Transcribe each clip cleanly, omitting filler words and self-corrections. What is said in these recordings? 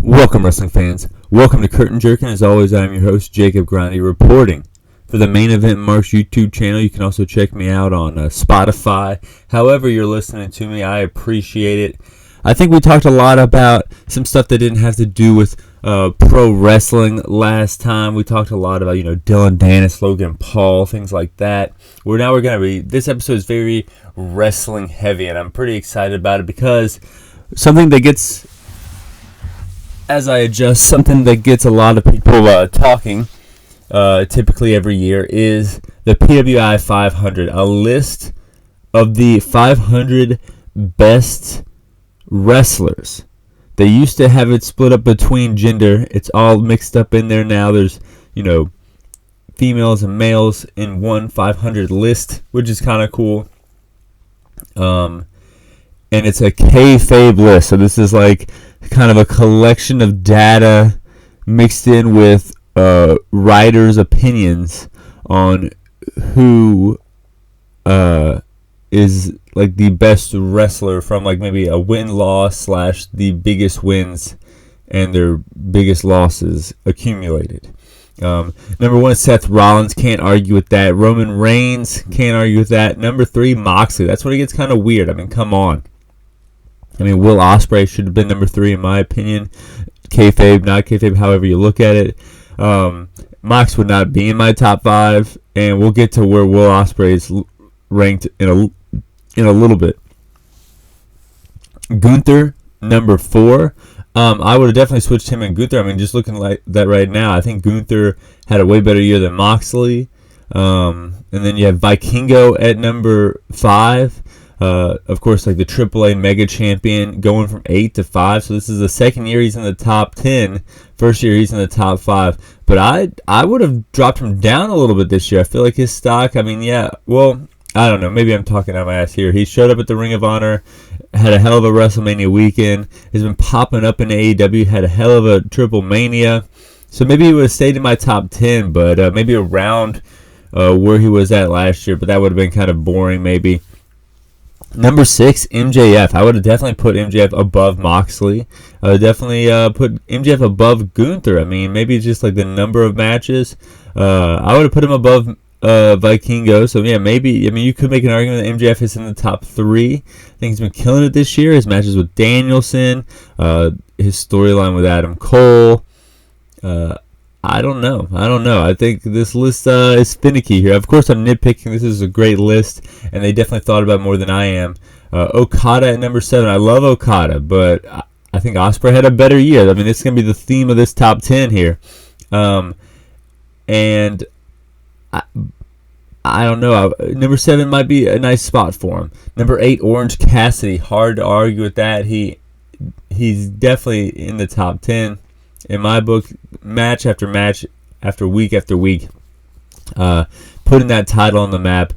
Welcome, wrestling fans. Welcome to Curtain Jerkin. As always, I'm your host, Jacob Grondy, reporting for the Main Event Marks YouTube channel. You can also check me out on Spotify. However you're listening to me, I appreciate it. I think we talked a lot about some stuff that didn't have to do with pro wrestling last time. We talked a lot about, Dylan Dennis, Logan Paul, things like that. This episode is very wrestling heavy, and I'm pretty excited about it because something that gets a lot of people talking typically every year is the PWI 500, a list of the 500 best wrestlers. They used to have it split up between gender. It's all mixed up in there now. There's, females and males in one 500 list, which is kind of cool. And it's a kayfabe list, so this is like kind of a collection of data mixed in with writers' opinions on who is like the best wrestler from like maybe a win-loss / the biggest wins and their biggest losses accumulated. Number 1, Seth Rollins, can't argue with that. Roman Reigns, can't argue with that. Number 3, Moxley. That's when it gets kind of weird. I mean, come on. Will Ospreay should have been number 3 in my opinion. Kayfabe, not kayfabe, however you look at it. Mox would not be in my top 5, and we'll get to where Will Ospreay is ranked in a little bit. Gunther, number 4. I would have definitely switched him and Gunther. Just looking like that right now, I think Gunther had a way better year than Moxley. And then you have Vikingo at number 5. Of course, like the AAA Mega Champion, going from 8 to 5. So this is the second year he's in the top 10. First year he's in the top 5. But I would have dropped him down a little bit this year. I feel like his stock, I don't know. Maybe I'm talking out my ass here. He showed up at the Ring of Honor, had a hell of a WrestleMania weekend, has been popping up in AEW, had a hell of a Triple Mania. So maybe he would have stayed in my top 10, but maybe around where he was at last year. But that would have been kind of boring maybe. Number 6, MJF. I would have definitely put MJF above Moxley. I would definitely put MJF above Gunther. Maybe just like the number of matches. I would have put him above Vikingo. So yeah, maybe. You could make an argument that MJF is in the top 3. I think he's been killing it this year. His matches with Danielson, his storyline with Adam Cole. I don't know. I think this list is finicky here. Of course, I'm nitpicking. This is a great list, and they definitely thought about it more than I am. Okada at number 7. I love Okada, but I think Ospreay had a better year. This is going to be the theme of this top 10 here. And I don't know. Number 7 might be a nice spot for him. Number 8, Orange Cassidy. Hard to argue with that. He's definitely in the top 10. In my book, match after match, week after week, putting that title on the map.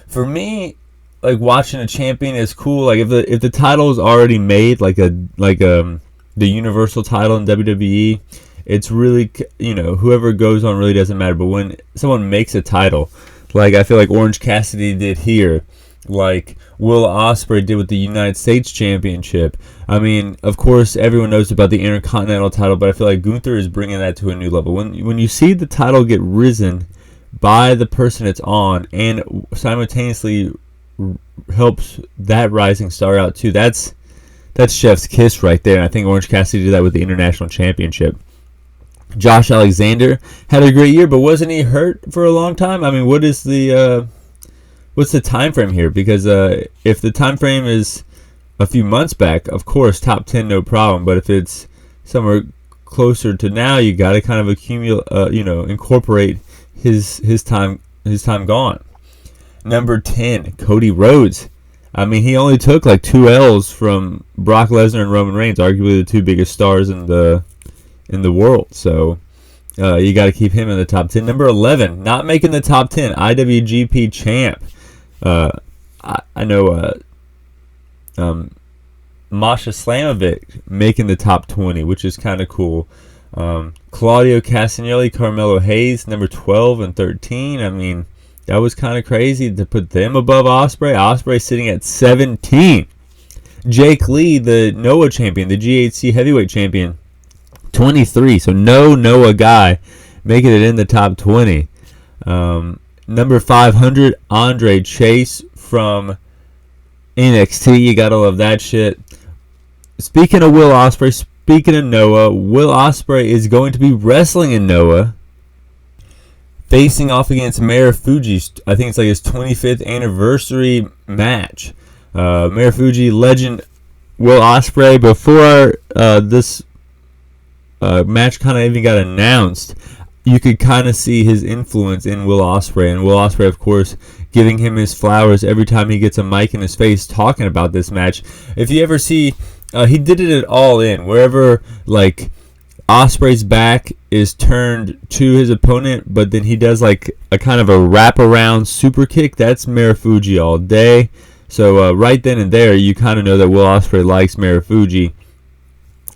For me, like watching a champion is cool. Like if the title is already made, like the Universal title in WWE, it's really whoever goes on really doesn't matter. But when someone makes a title, like I feel like Orange Cassidy did here, like Will Ospreay did with the United States Championship. Of course, everyone knows about the Intercontinental title, but I feel like Gunther is bringing that to a new level. When you see the title get risen by the person it's on and simultaneously helps that rising star out too, that's chef's kiss right there. And I think Orange Cassidy did that with the International Championship. Josh Alexander had a great year, but wasn't he hurt for a long time? What's the time frame here? Because if the time frame is a few months back, of course, top 10, no problem. But if it's somewhere closer to now, you got to kind of incorporate his time gone. Number 10, Cody Rhodes. He only took like 2 L's from Brock Lesnar and Roman Reigns, arguably the 2 biggest stars in the world. So you got to keep him in the top 10. Number 11, not making the top 10, IWGP champ. I know Masha Slamovic making the top 20, which is kind of cool. Claudio Castagnoli, Carmelo Hayes, number 12 and 13. That was kind of crazy to put them above Ospreay. Ospreay sitting at 17. Jake Lee, the Noah champion, the GHC heavyweight champion, 23. So no Noah guy making it in the top 20. Number 500, Andre Chase from NXT. You gotta love that shit. Speaking of Will Ospreay, speaking of Noah, Will Ospreay is going to be wrestling in Noah, facing off against Marufuji. I think it's like his 25th anniversary match. Marufuji legend Will Ospreay. Before this match kind of even got announced, you could kind of see his influence in Will Ospreay, and Will Ospreay, of course, giving him his flowers every time he gets a mic in his face talking about this match. If you ever see, he did it at All In, wherever like Ospreay's back is turned to his opponent, but then he does like a kind of a wraparound super kick. That's Marufuji all day. So right then and there, you kind of know that Will Ospreay likes Marufuji.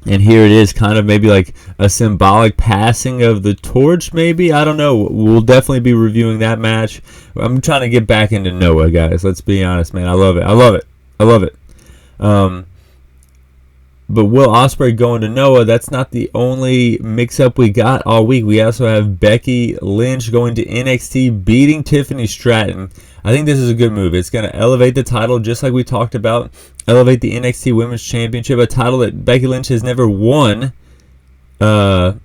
And here it is, kind of maybe like a symbolic passing of the torch, maybe? I don't know. We'll definitely be reviewing that match. I'm trying to get back into Noah, guys. Let's be honest, man. I love it. But Will Ospreay going to Noah, that's not the only mix-up we got all week. We also have Becky Lynch going to NXT, beating Tiffany Stratton. I think this is a good move. It's going to elevate the title, just like we talked about. Elevate the NXT Women's Championship, a title that Becky Lynch has never won in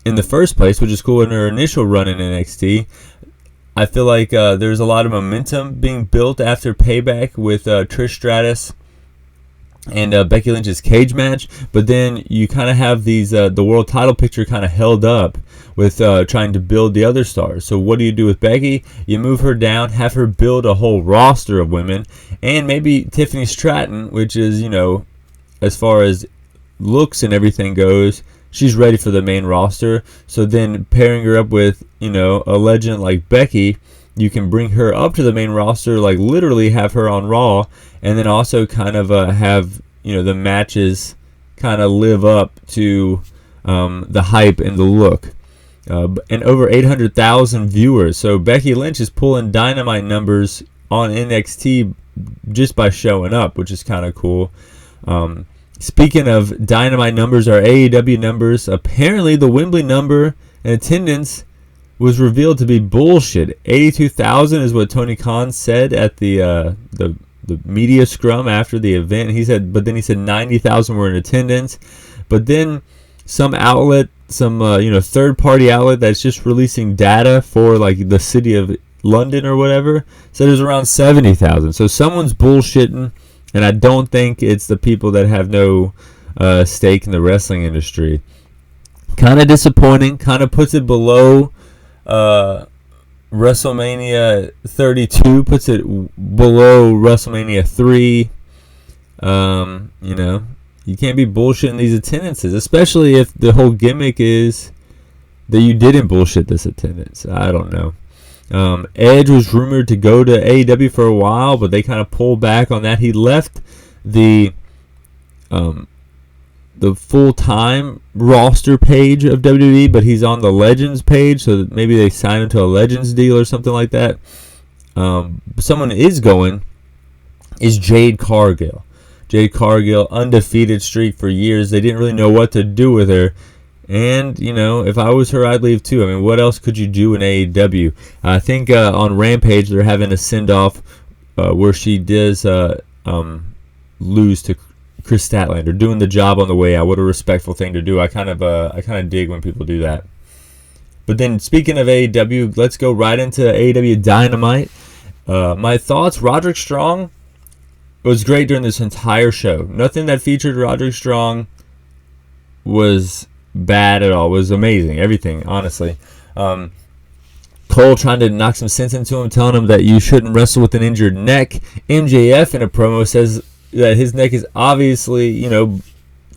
the first place, which is cool in her initial run in NXT. I feel like there's a lot of momentum being built after Payback with Trish Stratus and Becky Lynch's cage match, but then you kind of have these the world title picture kind of held up with trying to build the other stars. So what do you do with Becky? You move her down, have her build a whole roster of women, and maybe Tiffany Stratton, which is, you know, as far as looks and everything goes, she's ready for the main roster. So then pairing her up with, you know, a legend like Becky, you can bring her up to the main roster, like literally have her on Raw, and then also kind of have, you know, the matches kind of live up to the hype and the look. And over 800,000 viewers. So Becky Lynch is pulling Dynamite numbers on NXT just by showing up, which is kind of cool. Speaking of Dynamite numbers, our AEW numbers, apparently the Wembley number and attendance was revealed to be bullshit. 82,000 is what Tony Khan said at the media scrum after the event. He said 90,000 were in attendance. But then some outlet, third-party outlet that's just releasing data for like the city of London or whatever, said it was around 70,000. So someone's bullshitting, and I don't think it's the people that have no stake in the wrestling industry. Kind of disappointing. Kind of puts it below WrestleMania 32, puts it below WrestleMania 3. You know, you can't be bullshitting these attendances, especially if the whole gimmick is that you didn't bullshit this attendance. I don't know. Edge was rumored to go to AEW for a while, but they kind of pulled back on that. He left the full-time roster page of WWE, but he's on the Legends page, so that maybe they sign him to a Legends deal or something like that. Someone is going is Jade Cargill. Jade Cargill, undefeated streak for years. They didn't really know what to do with her. And, you know, if I was her, I'd leave too. I mean, what else could you do in AEW? I think on Rampage they're having a send-off where she does lose to Chris Statlander, doing the job on the way out. What a respectful thing to do. I kind of dig when people do that. But then, speaking of AEW, let's go right into AEW Dynamite. My thoughts: Roderick Strong was great during this entire show. Nothing that featured Roderick Strong was bad at all. It was amazing. Everything, honestly. Cole trying to knock some sense into him, telling him that you shouldn't wrestle with an injured neck. MJF in a promo says that his neck is obviously, you know,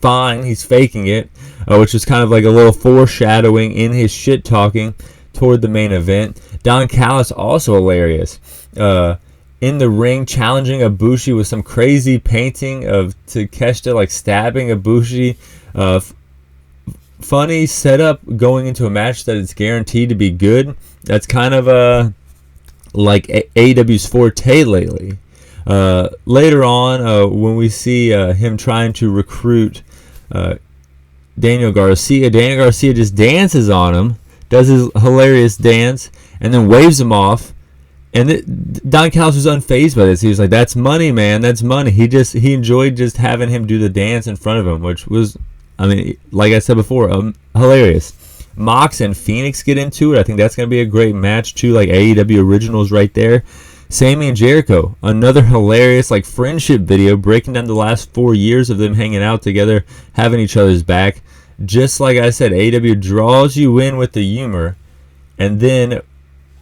fine. He's faking it, which is kind of like a little foreshadowing in his shit talking toward the main event. Don Callis also hilarious. In the ring, challenging Ibushi with some crazy painting of Takeshita, like stabbing Ibushi. Funny setup going into a match that is guaranteed to be good. That's kind of like AEW's forte lately. Later on, when we see him trying to recruit Daniel Garcia. Daniel Garcia just dances on him, does his hilarious dance, and then waves him off. And Don Callis was unfazed by this. He was like, "That's money, man. That's money." He enjoyed just having him do the dance in front of him, which was, I mean, like I said before, hilarious. Mox and Phoenix get into it. I think that's going to be a great match too, like AEW Originals right there. Sammy and Jericho, another hilarious like friendship video breaking down the last 4 years of them hanging out together, having each other's back. Just like I said, AEW draws you in with the humor, and then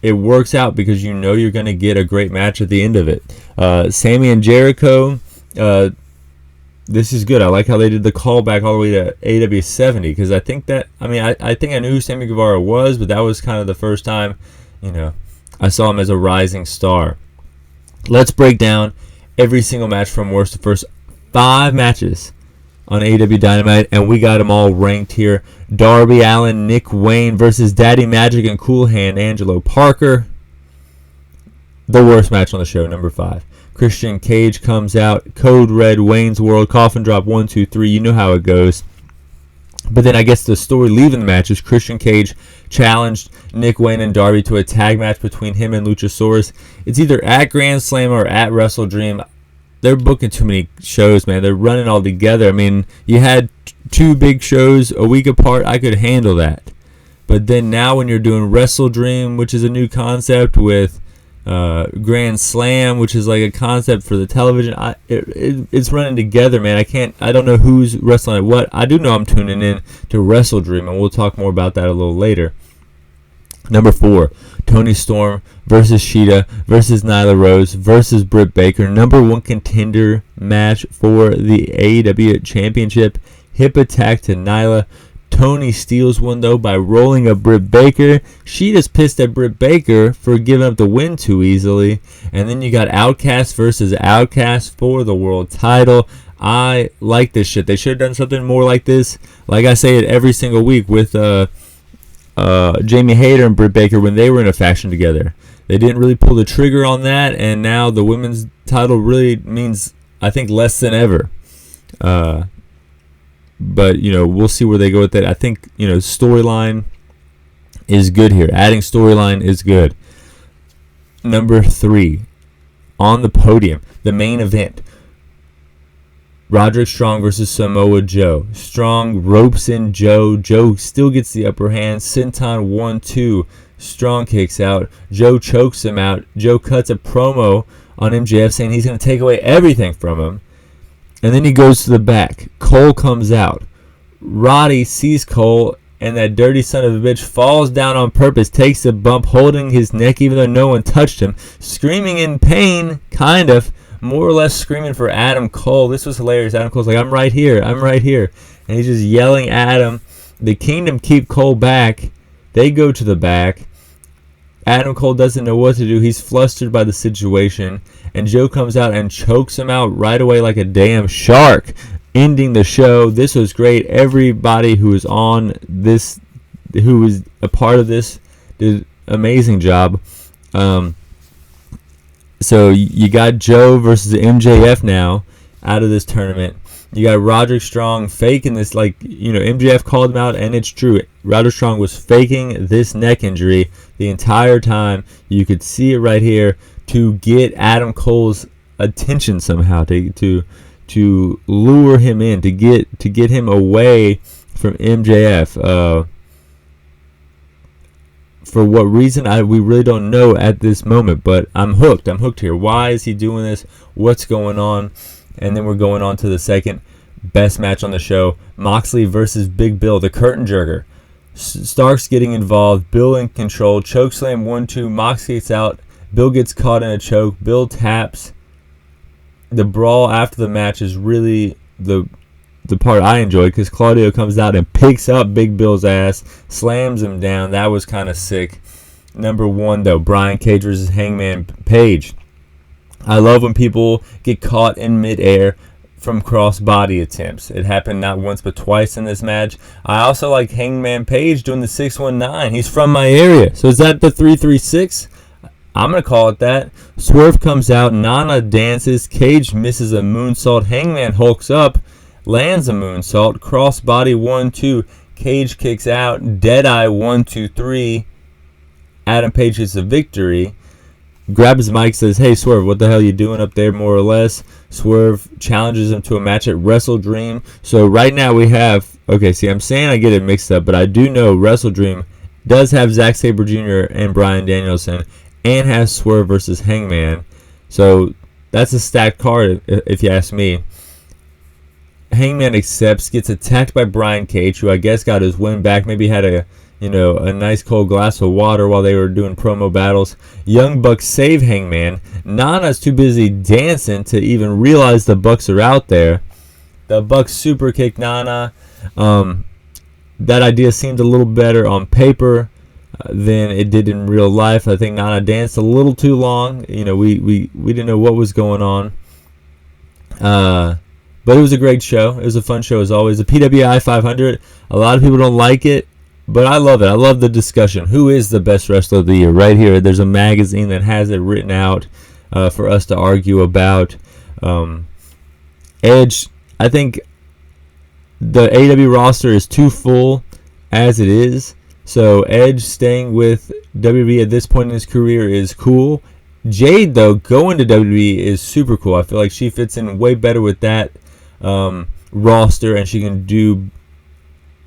it works out because you know you're going to get a great match at the end of it. Sammy and Jericho, this is good. I like how they did the callback all the way to AEW 70, because I think that, I think I knew who Sammy Guevara was, but that was kind of the first time, I saw him as a rising star. Let's break down every single match from worst to first. 5 matches on AEW Dynamite, and we got them all ranked here. Darby Allin, Nick Wayne versus Daddy Magic and Cool Hand Angelo Parker. The worst match on the show, number 5. Christian Cage comes out. Code Red, Wayne's World, Coffin Drop, 1, 2, 3. You know how it goes. But then I guess the story leaving the match is Christian Cage challenged Nick Wayne and Darby to a tag match between him and Luchasaurus. It's either at Grand Slam or at Wrestle Dream. They're booking too many shows, man. They're running all together. I mean, you had 2 big shows a week apart. I could handle that. But then now when you're doing Wrestle Dream, which is a new concept, with Grand Slam, which is like a concept for the television, it's running together, man. I don't know who's wrestling at what. I do know I'm tuning in to Wrestle Dream, and we'll talk more about that a little later. Number 4, Toni Storm versus Sheeta versus Nyla Rose versus Britt Baker. Number 1 contender match for the AEW Championship. Hip attack to Nyla. Toni steals one, though, by rolling up Britt Baker. Sheeta's pissed at Britt Baker for giving up the win too easily. And then you got Outcast versus Outcast for the world title. I like this shit. They should have done something more like this. Like I say it every single week with Jamie Hayter and Britt Baker when they were in a faction together. They didn't really pull the trigger on that, and now the women's title really means, I think, less than ever. But, we'll see where they go with it. I think, storyline is good here. Adding storyline is good. Number 3, on the podium, the main event. Roderick Strong versus Samoa Joe. Strong ropes in Joe. Joe still gets the upper hand. Senton 1-2. Strong kicks out. Joe chokes him out. Joe cuts a promo on MJF saying he's going to take away everything from him. And then he goes to the back. Cole comes out. Roddy sees Cole, and that dirty son of a bitch falls down on purpose, takes a bump, holding his neck even though no one touched him, screaming in pain, kind of, more or less screaming for Adam Cole. This was hilarious. Adam Cole's like, I'm right here. And he's just yelling at him. The Kingdom keep Cole back. They go to the back. Adam Cole doesn't know what to do. He's flustered by the situation. And Joe comes out and chokes him out right away like a damn shark, ending the show. This was great. Everybody who was on this, who was a part of this, did an amazing job. So you got Joe versus MJF now out of this tournament. You got Roderick Strong faking this, like, MJF called him out, and it's true. Roderick Strong was faking this neck injury the entire time. You could see it right here to get Adam Cole's attention somehow, to lure him in, to get him away from MJF. For what reason, we really don't know at this moment, but I'm hooked. I'm hooked here. Why is he doing this? What's going on? And then we're going on to the second best match on the show, Moxley versus Big Bill, the Curtain Jerker. Stark's getting involved. Bill in control. Chokeslam 1-2. Moxley gets out. Bill gets caught in a choke. Bill taps. The brawl after the match is really the part I enjoyed, because Claudio comes out and picks up Big Bill's ass, slams him down. That was kind of sick. Number 1, though, Brian Cage versus Hangman Page. I love when people get caught in midair from cross-body attempts. It happened not once but twice in this match. I also like Hangman Page doing the 619. He's from my area. So is that the 336? I'm going to call it that. Swerve comes out. Nana dances. Cage misses a moonsault. Hangman hulks up. lands a moonsault, crossbody 1-2, Cage kicks out, Deadeye 1-2-3. Adam Page gets a victory. Grabs his mic, says, "Hey Swerve, what the hell you doing up there?" More or less. Swerve challenges him to a match at Wrestle Dream. So right now we have, okay, see, I'm saying I get it mixed up, but I do know Wrestle Dream does have Zack Sabre Jr. and Bryan Danielson, and has Swerve versus Hangman. So that's a stacked card, if you ask me. Hangman accepts, gets attacked by Brian Cage, who I guess got his win back. Maybe had a nice cold glass of water while they were doing promo battles. Young Bucks save Hangman. Nana's too busy dancing to even realize the Bucks are out there. The Bucks super kick Nana. That idea seemed a little better on paper than it did in real life. I think Nana danced a little too long. We didn't know what was going on. But it was a great show. It was a fun show as always. The PWI 500, a lot of people don't like it, but I love it. I love the discussion. Who is the best wrestler of the year? Right here, there's a magazine that has it written out for us to argue about. Edge, I think the AEW roster is too full as it is. So Edge staying with WWE at this point in his career is cool. Jade, though, going to WWE is super cool. I feel like she fits in way better with that roster, and she can do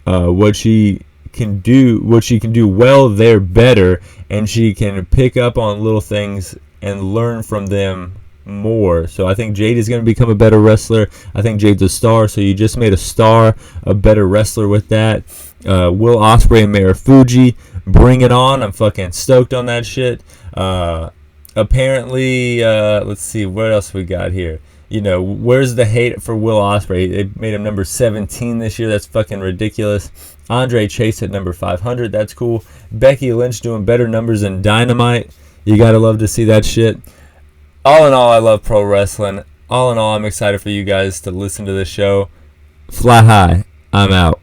what she can do well there better, and she can pick up on little things and learn from them more. So I think Jade is going to become a better wrestler. I think Jade's a star, so you just made a star a better wrestler with that. Will Ospreay and Mayor Fuji, bring it on. I'm fucking stoked on that shit. Apparently, let's see, what else we got here? Where's the hate for Will Ospreay? They made him number 17 this year. That's fucking ridiculous. Andre Chase at number 500. That's cool. Becky Lynch doing better numbers than Dynamite. You gotta love to see that shit. All in all, I love pro wrestling. All in all, I'm excited for you guys to listen to this show. Fly high. I'm out.